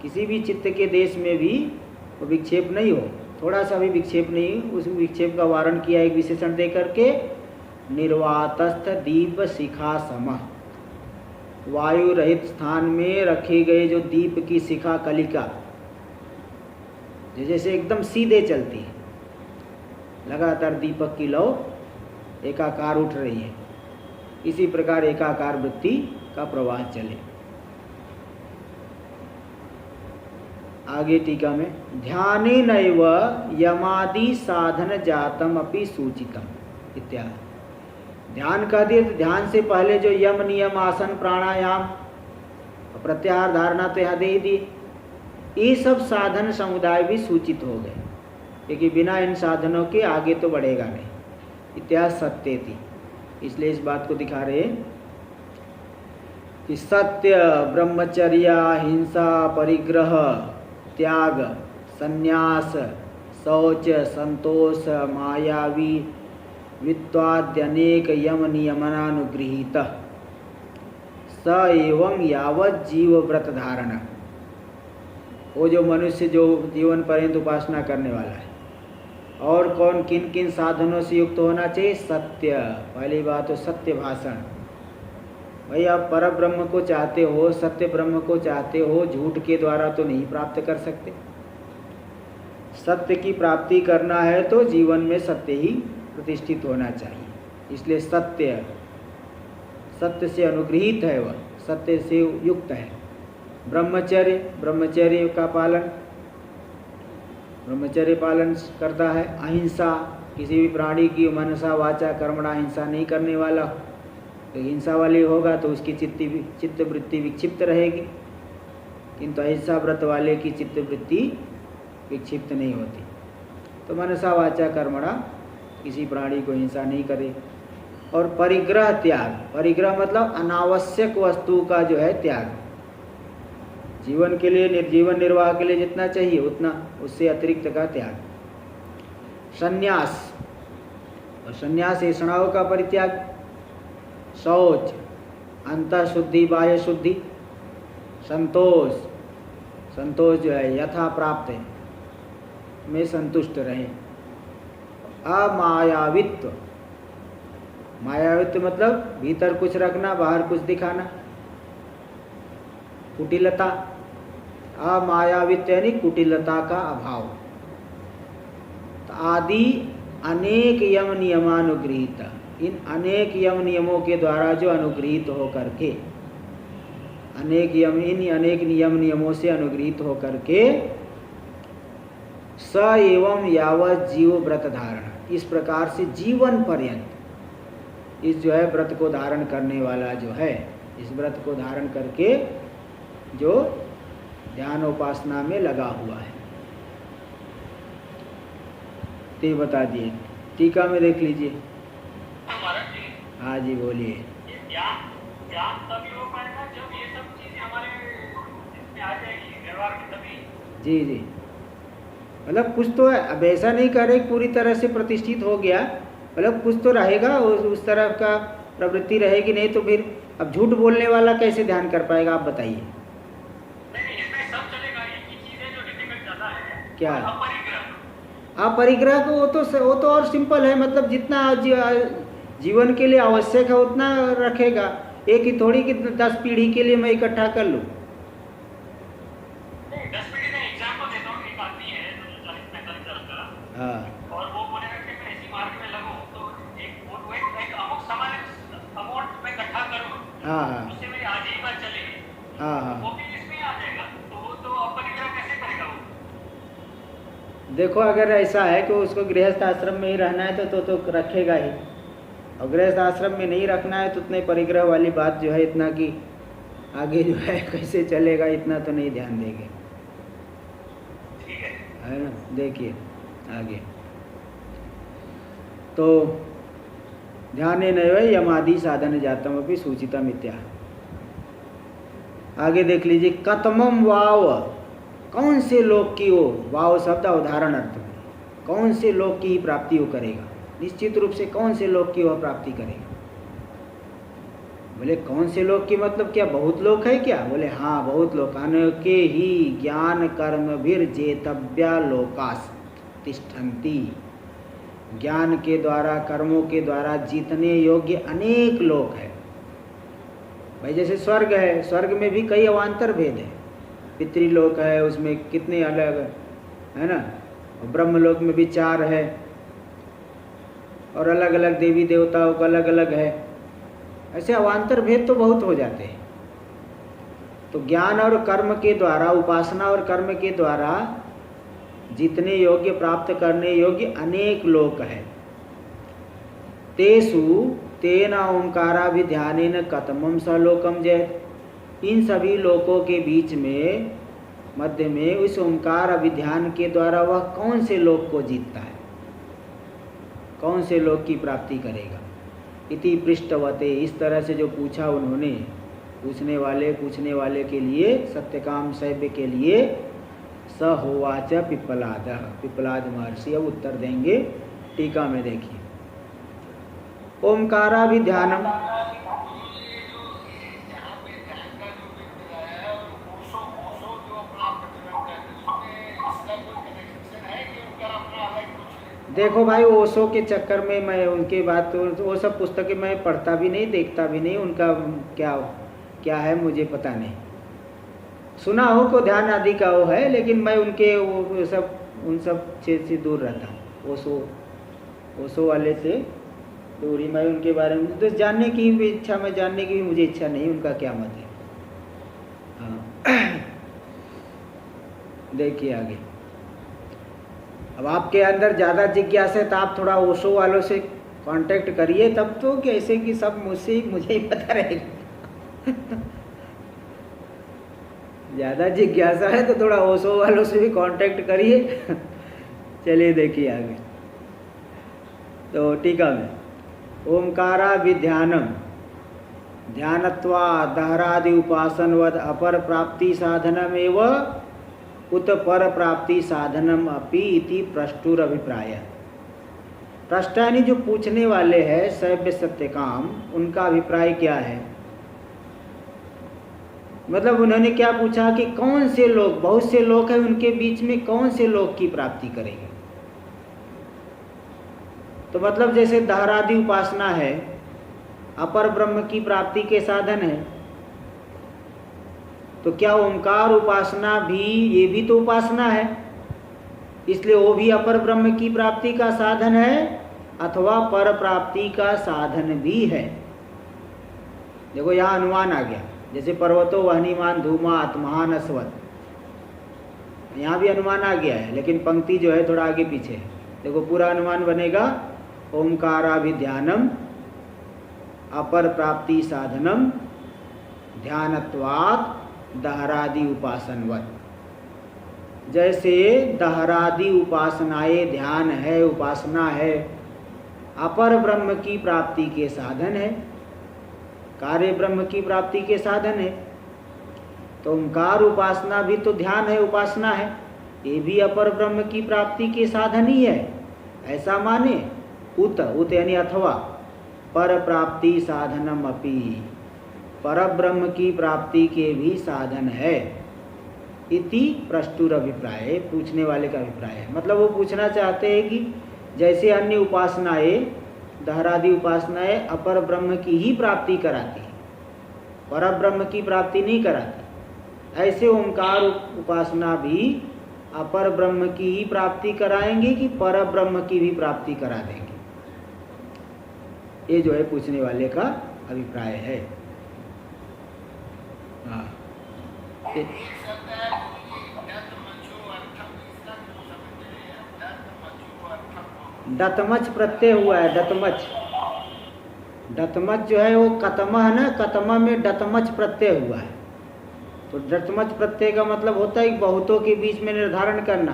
किसी भी चित्त के देश में भी वो विक्षेप नहीं हो, थोड़ा सा भी विक्षेप नहीं, उस विक्षेप का वारण किया एक विशेषण दे करके, निर्वातस्थ दीप शिखा समः, वायु रहित स्थान में रखे गए जो दीप की शिखा कलिका जैसे एकदम सीधे चलती है, लगातार दीपक की लौ एकाकार उठ रही है, इसी प्रकार एकाकार वृत्ति का प्रवाह चले। आगे टीका में, ध्याने नैव यमादि साधन जातम अपि सूचितम इत्यादि। ध्यान कह दिए तो ध्यान से पहले जो यम नियम आसन प्राणायाम प्रत्याहार धारणा तो यहाँ दे ही दिए, ये सब साधन समुदाय भी सूचित हो गए, क्योंकि बिना इन साधनों के आगे तो बढ़ेगा नहीं। इतिहास सत्य थी, इसलिए इस बात को दिखा रहे कि सत्य, ब्रह्मचर्य, हिंसा, परिग्रह, त्याग, संन्यास, शौच, संतोष, मायावी वित्वाद्यनेक यम नियमनानुगृहीत स एवं यावत जीव व्रत धारण। वो जो मनुष्य जो जीवन पर्यंत उपासना करने वाला है, और कौन किन किन साधनों से युक्त होना चाहिए? सत्य, पहली बात तो सत्य भाषण। भाई आप पर ब्रह्म को चाहते हो, सत्य ब्रह्म को चाहते हो, झूठ के द्वारा तो नहीं प्राप्त कर सकते। सत्य की प्राप्ति करना है तो जीवन में सत्य ही प्रतिष्ठित होना चाहिए, इसलिए सत्य, सत्य से अनुगृहीत है, वह सत्य से युक्त है। ब्रह्मचर्य, ब्रह्मचर्य का पालन, ब्रह्मचर्य पालन करता है। अहिंसा, किसी भी प्राणी की मनसा वाचा कर्मणा हिंसा नहीं करने वाला। तो हिंसा वाली होगा तो उसकी चित्त वृत्ति विक्षिप्त रहेगी, किंतु अहिंसा व्रत वाले की चित्त वृत्ति विक्षिप्त नहीं होती। तो मनसा वाचा कर्मणा, किसी प्राणी को हिंसा नहीं करे। और परिग्रह त्याग, परिग्रह मतलब अनावश्यक वस्तु का जो है त्याग, जीवन के लिए, जीवन निर्वाह के लिए जितना चाहिए उतना, उससे अतिरिक्त का त्याग। संन्यास, और संन्यास ऐषणाओं का परित्याग। शौच, अंतः शुद्धि बाह्य शुद्धि। संतोष, संतोष जो है यथा प्राप्त है में संतुष्ट रहे। अमायावित्व, मायावित्व मतलब भीतर कुछ रखना बाहर कुछ दिखाना। कुटिलता, अमायावित्व यानी कुटिलता का अभाव। तो आदि अनेक यम नियमानुगृहीत, इन अनेक यम नियमों के द्वारा जो अनुगृहीत हो करके, अनेक यम, इन अनेक नियमों से अनुगृहीत हो करके, स एवं यावत जीव व्रत धारण, इस प्रकार से जीवन पर्यंत इस जो है व्रत को धारण करने वाला जो है, इस व्रत को धारण करके जो ध्यान उपासना में लगा हुआ है, ते बता दिए। टीका में देख लीजिए। हाँ जी बोलिए। ज्ञान तभी हो पाएगा जब ये सब चीजें हमारे इसमें आ जाएगी व्यवहार में, तभी। जी जी, मतलब कुछ तो है। अब ऐसा नहीं करे पूरी तरह से प्रतिष्ठित हो गया, मतलब कुछ तो रहेगा, उस तरह का प्रवृत्ति रहेगी, नहीं तो फिर अब झूठ बोलने वाला कैसे ध्यान कर पाएगा? आप बताइए। नहीं, इसमें सब चलेगा। एक ही चीज है जो डिफिकल्ट ज्यादा है, क्या? अपरिग्रह। अपरिग्रह को वो तो और सिंपल है, मतलब जितना जीवन के लिए आवश्यक है उतना रखेगा। एक ही थोड़ी कि 10 पीढ़ी के लिए मैं इकट्ठा कर लूँ। 10 पीढ़ी में एग्जाम्पल देता हूँ। एक आदमी है जो 40-45 साल का, हाँ, और वो बोलेगा कि मैं इसी मार्ग में लगूं, तो एक अमुक समय अमाउंट में इकट्ठा करूं, हाँ हाँ, उससे मेरी आजीविका चलेगी, हाँ हाँ। वो भी इसमें आ जाएगा। तो वो तो अपरिग्रह कैसे करेगा वो? देखो, अगर ऐसा है कि उसको गृहस्थ आश्रम में ही रहना है तो रखेगा ही, और गृहस्थ आश्रम में नहीं रखना है तो उतने परिग्रह वाली बात जो है, इतना कि आगे जो है कैसे चलेगा, इतना तो नहीं ध्यान देंगे, है ना। देखिए आगे, तो ध्याने नैव यमादि साधन जातम अपि सूचितम इत्या। आगे देख लीजिए। कतमम वाव, कौन से लोक की वो, वाव शब्द उदाहरण अर्थ में, कौन से लोक की प्राप्ति वो करेगा? निश्चित रूप से कौन से लोक की वह प्राप्ति करेगा? बोले कौन से लोक की मतलब क्या बहुत लोक है क्या? बोले हाँ बहुत लोक। अनेके ही ज्ञान कर्म भीर जेतव्या लोकास तिष्ठन्ति। ज्ञान के द्वारा कर्मों के द्वारा जीतने योग्य अनेक लोक है। भाई जैसे स्वर्ग है, स्वर्ग में भी कई अवान्तर भेद है। पितृलोक है, उसमें कितने अलग है ना, ब्रह्मलोक में भी 4 है, और अलग अलग देवी देवताओं का अलग अलग है। ऐसे अवान्तर भेद तो बहुत हो जाते हैं। तो ज्ञान और कर्म के द्वारा, उपासना और कर्म के द्वारा जितने योग्य, प्राप्त करने योग्य अनेक लोक है। तेसु तेन ओंकाराभिध्यानेन कतमं स लोकम जयेत्। इन सभी लोकों के बीच में, मध्य में, उस ओंकार अभिध्यान के द्वारा वह कौन से लोक को जीतता है, कौन से लोक की प्राप्ति करेगा? इति पृष्ठवते, इस तरह से जो पूछा उन्होंने, पूछने वाले के लिए, सत्यकाम शैव्य के लिए, स होवाच पिप्पलादः, पिप्पलाद महर्षि अब उत्तर देंगे। टीका में देखिए, ओंकाराभिध्यानम, देखो भाई ओशो के चक्कर में मैं उनके बात, वो सब पुस्तकें मैं पढ़ता भी नहीं, देखता भी नहीं, उनका क्या है मुझे पता नहीं। सुना हो को ध्यान आदि का वो है, लेकिन मैं उनके वो सब, उन सब चीज से दूर रहता हूँ। ओशो वाले से दूरी, मैं उनके बारे में तो जानने की भी इच्छा, मैं जानने की भी मुझे इच्छा नहीं उनका क्या मत है। हाँ देखिए आगे, अब आपके अंदर ज़्यादा जिज्ञासा है तो आप थोड़ा ओशो वालों से कांटेक्ट करिए, तब तो कैसे कि सब मुझे ही पता रहेगा। ज़्यादा जिज्ञासा है तो थोड़ा ओशो वालों से भी कांटेक्ट करिए। चलिए देखिए आगे, तो टीका में, ओंकाराभिध्यानम ध्यानत्वा दहरादि उपासनवद अपर प्राप्ति साधनमेव उत पर प्राप्ति साधनम अपि इति प्रष्टुर अभिप्राय। प्रष्टानी जो पूछने वाले हैं शैव्य सत्यकाम, उनका अभिप्राय क्या है? मतलब उन्होंने क्या पूछा कि कौन से लोग, बहुत से लोग हैं, उनके बीच में कौन से लोग की प्राप्ति करेंगे? तो मतलब जैसे दहरादि उपासना है, अपर ब्रह्म की प्राप्ति के साधन है, तो क्या ओंकार उपासना भी, ये भी तो उपासना है, इसलिए वो भी अपर ब्रह्म की प्राप्ति का साधन है अथवा पर प्राप्ति का साधन भी है। देखो यहाँ अनुमान आ गया, जैसे पर्वतो वहनीमान धूमात् महान अस्वत्, यहाँ भी अनुमान आ गया है, लेकिन पंक्ति जो है थोड़ा आगे पीछे है। देखो पूरा अनुमान बनेगा, ओंकाराभिध्यानम अपर प्राप्ति साधनम ध्यानत्वात् दहरादि उपासनवत्। जैसे दहरादि उपासनाएं ध्यान है, उपासना है, अपर ब्रह्म की प्राप्ति के साधन है, कार्य ब्रह्म की प्राप्ति के साधन है, तो ओंकार उपासना भी तो ध्यान है, उपासना है, ये भी अपर ब्रह्म की प्राप्ति के साधन ही है, ऐसा माने। उत यानी अथवा, पर प्राप्ति साधनम अपि, पर ब्रह्म की प्राप्ति के भी साधन है। इति प्रष्टुर अभिप्राय, पूछने वाले का अभिप्राय है। मतलब वो पूछना चाहते हैं कि जैसे अन्य उपासनाएं, दहरादि उपासनाएं अपर ब्रह्म की ही प्राप्ति कराती है, पर ब्रह्म की प्राप्ति नहीं कराती, ऐसे ओंकार उपासना भी अपर ब्रह्म की ही प्राप्ति कराएंगे कि पर ब्रह्म की भी प्राप्ति करा देंगे। ये जो है पूछने वाले का अभिप्राय है। हाँ दतमच प्रत्यय हुआ है, दतमच, दतमच जो है वो कतमा है ना, कतमा में दतमच प्रत्यय हुआ है। तो दतमच प्रत्यय का मतलब होता है बहुतों के बीच में निर्धारण करना,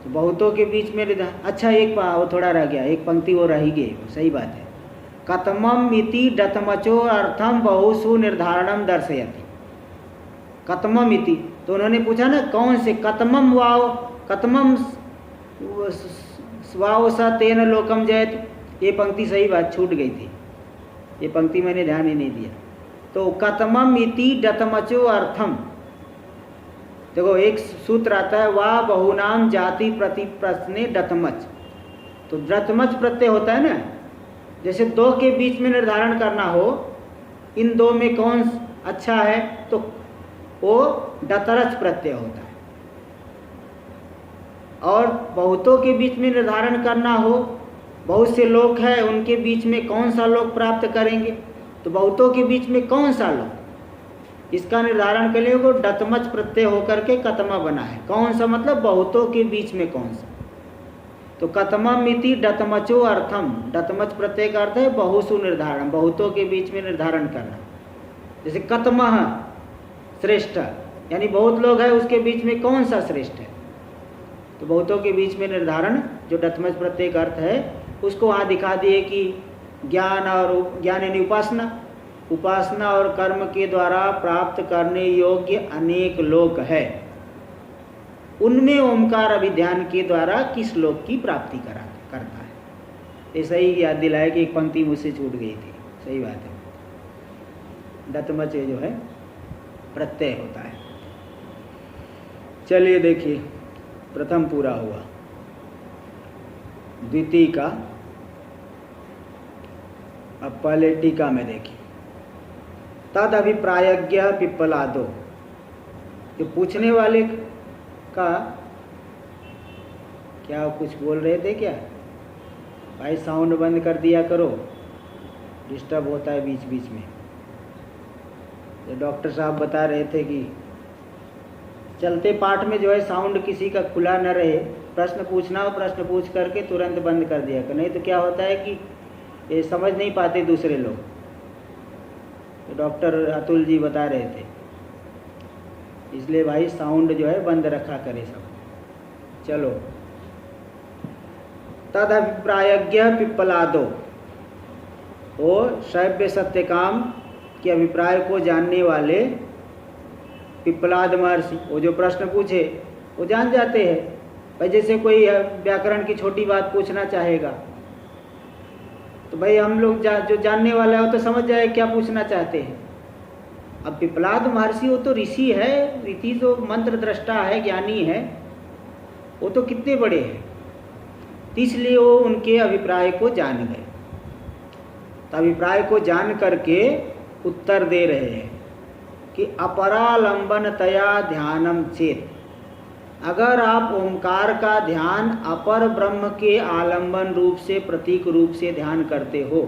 तो बहुतों के बीच में अच्छा एक वो थोड़ा रह गया, एक पंक्ति वो रही गई, सही बात है। कतमम इति दतमचो अर्थम बहुसु निर्धारणम दर्शयति। कतमम इति, तो उन्होंने पूछा ना कौन से, कतमम वाव, कतमम स्वावसा तेन लोकम जयत, ये पंक्ति सही बात छूट गई थी, ये पंक्ति मैंने ध्यान ही नहीं दिया। तो कतमम इति डतमचो अर्थम, देखो एक सूत्र आता है वा बहुनाम जाति प्रति प्रश्ने डतमच, तो डतमच प्रत्यय होता है ना, जैसे दो के बीच में निर्धारण करना हो इन दो में कौन अच्छा है, तो वो डतरच प्रत्यय होता है। और बहुतों के बीच में निर्धारण करना हो, बहुत से लोग हैं उनके बीच में कौन सा लोग प्राप्त करेंगे, तो बहुतों के बीच में कौन सा लोग, इसका निर्धारण के लिए वो डतमच प्रत्यय होकर के कतमा बना है। कौन सा मतलब बहुतों के बीच में कौन सा, तो कतमम इति डतमचो अर्थम, डतमच प्रत्यय का अर्थ है बहुसु निर्धारण, बहुतों के बीच में निर्धारण करना। जैसे कतमह श्रेष्ठ, यानी बहुत लोग हैं उसके बीच में कौन सा श्रेष्ठ है, तो बहुतों के बीच में निर्धारण जो डतमच प्रत्यय का अर्थ है उसको वहाँ दिखा दिए कि ज्ञान और ज्ञान यानी उपासना, उपासना और कर्म के द्वारा प्राप्त करने योग्य अनेक लोक है, उनमें ओंकार अभिध्यान के द्वारा किस लोक की प्राप्ति करता है। ऐसा ही याद दिलाया कि एक पंक्ति मुझसे छूट गई थी, सही बात है। डतमच जो है प्रत्यय होता है। चलिए देखिए, प्रथम पूरा हुआ, द्वितीय का अब पहले टीका में देखिए। तद अभिप्रायज्ञ पिप्पलादो, जो पूछने वाले का क्या कुछ बोल रहे थे क्या भाई, साउंड बंद कर दिया करो, डिस्टर्ब होता है बीच बीच में। तो डॉक्टर साहब बता रहे थे कि चलते पाठ में जो है साउंड किसी का खुला न रहे, प्रश्न पूछना हो प्रश्न पूछ करके तुरंत बंद कर दिया कर, नहीं तो क्या होता है कि ये समझ नहीं पाते दूसरे लोग। तो डॉक्टर अतुल जी बता रहे थे, इसलिए भाई साउंड जो है बंद रखा करे सब। चलो, तद अभिप्रायज्ञ पिप्पलादो, वो शैव्य सत्यकाम के अभिप्राय को जानने वाले पिप्पलाद महर्षि, वो जो प्रश्न पूछे वो जान जाते हैं। भाई जैसे कोई व्याकरण की छोटी बात पूछना चाहेगा तो भाई हम लोग जो जानने वाला है वो तो समझ जाए क्या पूछना चाहते हैं। अब पिप्पलाद महर्षि वो तो ऋषि है, ऋषि तो मंत्र दृष्टा है, ज्ञानी है, वो तो कितने बड़े हैं, इसलिए वो उनके अभिप्राय को जान गए। तो अभिप्राय को जान करके उत्तर दे रहे हैं कि अपरालंबनतया ध्यानम चेत, अगर आप ओंकार का ध्यान अपर ब्रह्म के आलंबन रूप से, प्रतीक रूप से ध्यान करते हो,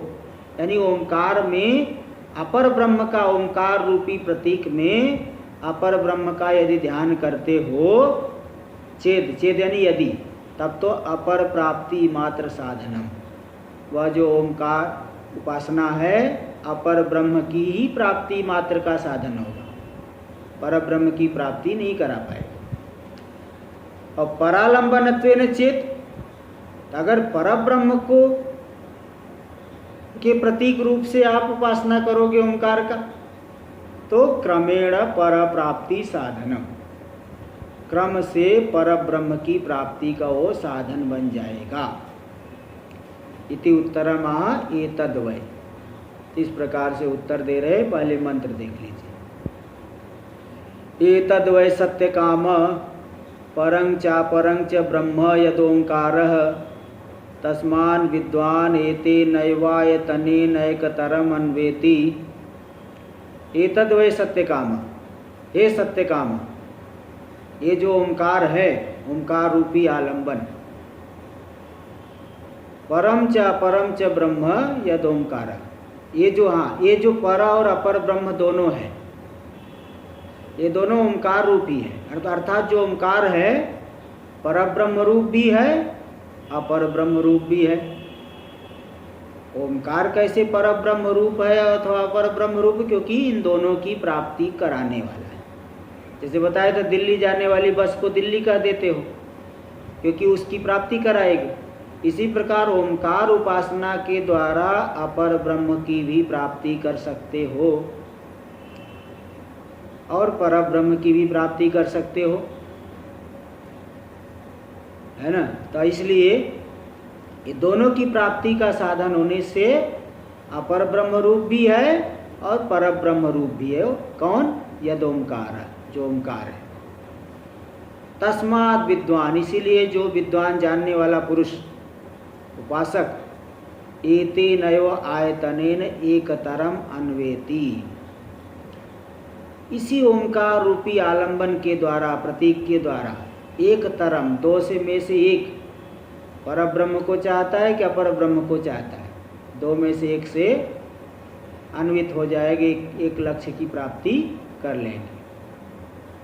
यानी ओंकार में अपर ब्रह्म का, ओंकार रूपी प्रतीक में अपर ब्रह्म का यदि ध्यान करते हो, चेद चेद यानी यदि, तब तो अपर प्राप्ति मात्र साधनम, वह जो ओंकार उपासना है अपर ब्रह्म की ही प्राप्ति मात्र का साधन होगा, पर ब्रह्म की प्राप्ति नहीं करा पाएगा। और परालंबनत्वेन चेत, अगर परब्रह्म को के प्रतीक रूप से आप उपासना करोगे ओंकार का, तो क्रमेण पर प्राप्ति साधनम, क्रम से परब्रह्म की प्राप्ति का वो साधन बन जाएगा। इति उत्तरमः एतद्वै, इस प्रकार से उत्तर दे रहे, पहले मंत्र देख लीजिए। एतद्वै सत्यकाम परं चापरं च ब्रह्म यदोंकारः तस्मान् विद्वान् एतेनैवायतनेन एकतरम् अन्वेति। एतद्वै सत्यकाम, हे सत्यकाम, ये जो ओंकार है, ओंकार रूपी आलंबन, परम च अपरम च ब्रह्म यद ओंकार, ये जो, हाँ, ये जो पर और अपर ब्रह्म दोनों है, ये दोनों ओंकार रूपी है। अर्थात जो ओंकार है परब्रह्म रूप भी है, अपर ब्रह्म रूप भी है। ओंकार कैसे परब्रह्म रूप है अथवा अपर ब्रह्म रूप, क्योंकि इन दोनों की प्राप्ति कराने वाला है। जैसे बताया था, दिल्ली जाने वाली बस को दिल्ली कह देते हो क्योंकि उसकी प्राप्ति कराएगी। इसी प्रकार ओंकार उपासना के द्वारा अपर ब्रह्म की भी प्राप्ति कर सकते हो और परब्रह्म की भी प्राप्ति कर सकते हो, है ना। तो इसलिए ये दोनों की प्राप्ति का साधन होने से अपर ब्रह्म रूप भी है और पर ब्रह्म रूप भी है। कौन? यद ओंकार है, जो ओंकार है। तस्मात् विद्वान, इसीलिए जो विद्वान जानने वाला पुरुष उपासक एते नयो आयतनेन एकतरम अन्वेति, इसी ओंकार रूपी आलंबन के द्वारा, प्रतीक के द्वारा, एक तरम, दो से में से एक, पर ब्रह्म को चाहता है कि अपर ब्रह्म को चाहता है, दो में से एक से अन्वित हो जाएंगे, एक लक्ष्य की प्राप्ति कर लेंगे।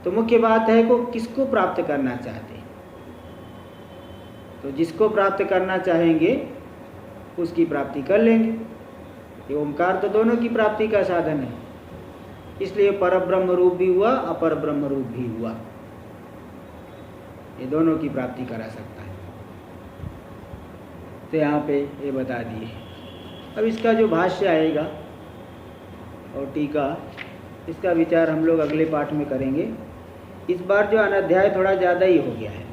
तो मुख्य बात है को किसको प्राप्त करना चाहते हैं, तो जिसको प्राप्त करना चाहेंगे उसकी प्राप्ति कर लेंगे। ये ओंकार तो दोनों की प्राप्ति का साधन है, इसलिए पर ब्रह्म रूप भी हुआ, अपर ब्रह्म रूप भी हुआ, ये दोनों की प्राप्ति करा सकता है। तो यहाँ पे ये बता दिए। अब इसका जो भाष्य आएगा और टीका, इसका विचार हम लोग अगले पाठ में करेंगे। इस बार जो अनध्याय थोड़ा ज़्यादा ही हो गया है,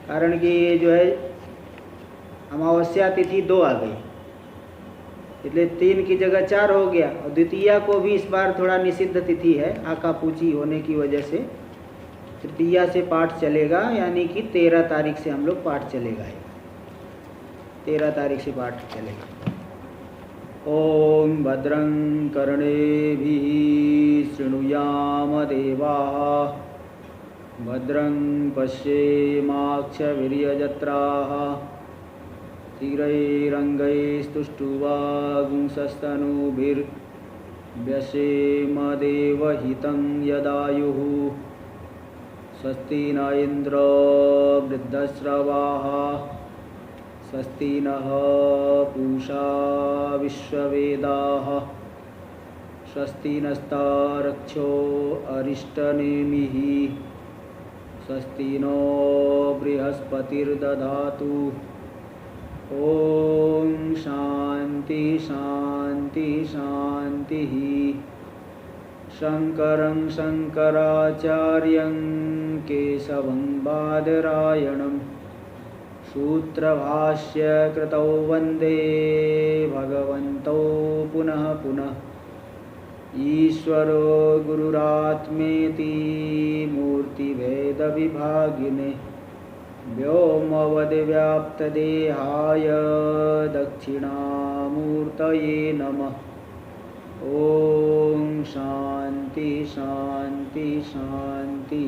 कारण कि ये जो है अमावस्या तिथि 2 आ गई, इसलिए 3 की जगह 4 हो गया, और द्वितीया को भी इस बार थोड़ा निषिद्ध तिथि है आकापूची होने की वजह से। तृतीया से पाठ चलेगा, यानी कि 13 तारीख से हम लोग पाठ चलेगा, 13 तारीख से पाठ चलेगा। ओम भद्रं कर्णेभिः शृणुयाम देवाः, भद्रं पश्येमाक्षवीर्यजत्राः, स्थिरैरङ्गैस्तुष्टुवागुंसस्तनूभिर्व्यसेम देवहितं यदायुः। स्वस्ति न इन्द्रो वृद्धश्रवाः, स्वस्ति नः पूषा विश्ववेदाः, स्वस्ति नस्तारक्षो अरिष्टनेमिः, स्वस्ति नो बृहस्पतिर्दधातु। ओम शांति शांति शांति। शंकरं शंकराचार्यं केशवं बादरायणं सूत्रभाष्य कृतौ वंदे भगवन्तौ पुनः पुनः। ईश्वरो गुरुरात्मेति मूर्तिभेदविभागिने, व्योमवद्व्याप्तदेहाय दक्षिणामूर्तये नमः। ओम शांति शांति शांति।